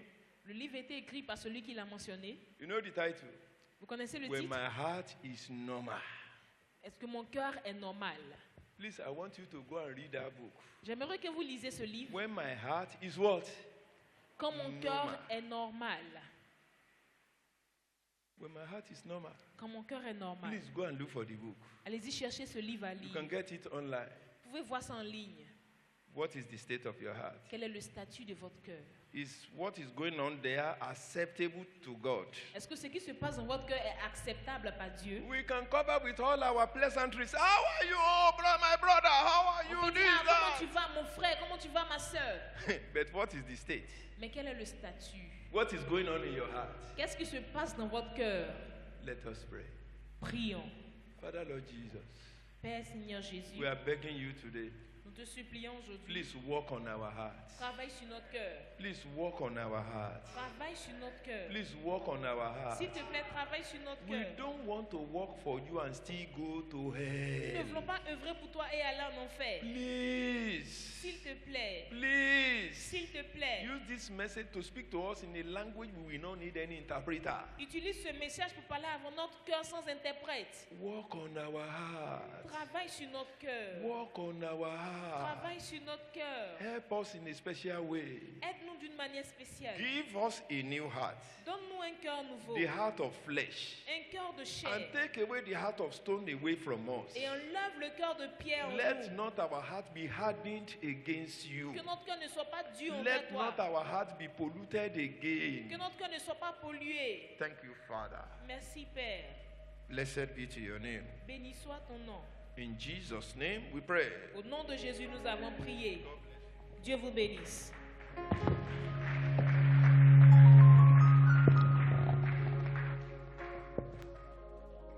Le livre a été écrit par celui qui l'a mentionné. You know the title? Vous connaissez le When titre? my heart is normal. Est-ce que mon cœur est normal? Please, I want you to go and read that book. J'aimerais que vous lisiez ce livre. When my heart is what? Quand mon cœur est normal. When my heart is normal. Quand mon cœur est normal. Please go and look for the book. Allez-y chercher ce livre à You lire. can get it online. Vous pouvez voir ça en ligne. What is the state of your heart? Quel est le statut de votre cœur? Is what is going on there acceptable to God? Est-ce que ce qui se passe dans votre cœur est acceptable par Dieu? We can cover with all our pleasantries. How are you, oh, my brother? How are On you? peut dire, This, ah, comment that. tu vas, mon frère? Comment tu vas, ma soeur? But what is the state? Mais quel est le statut? What is going on in your heart? Qu'est-ce qui se passe dans votre cœur? Let us pray. Prions. Father, Lord Jesus, Père Seigneur Jésus, we are begging you today. nous te supplions aujourd'hui. Please work on our hearts. Travaille sur notre cœur. Please work on our hearts. Travaille sur notre cœur. Please work on our hearts. S'il te plaît, travaille sur notre We cœur. don't want to work for you and still go to Nous ne hell. voulons pas œuvrer pour toi et aller en enfer. Please, S'il te plaît. please S'il te plaît. use this message to speak to us in a language we will not need any interpreter. Utilise ce message pour parler à notre cœur sans interprète. Work on our hearts. Travaille sur notre cœur. Work on our hearts. Travaille sur notre cœur. Help us in a special way. Aide-nous d'une manière spéciale. Give us a new heart, Donne-nous un cœur nouveau. the heart of flesh, Un cœur de chair. and take away the heart of stone away from us. Et enlève le cœur de pierre en Let nous. not our heart be hardened against you. Que notre cœur ne soit pas dur envers Let toi. not our heart be polluted Que again. notre cœur ne soit pas pollué. Thank you, Father. Merci Père. Blessed be to your name. Béni soit ton nom. In Jesus' name we pray. Au nom de Jésus, nous avons prié. Dieu vous bénisse.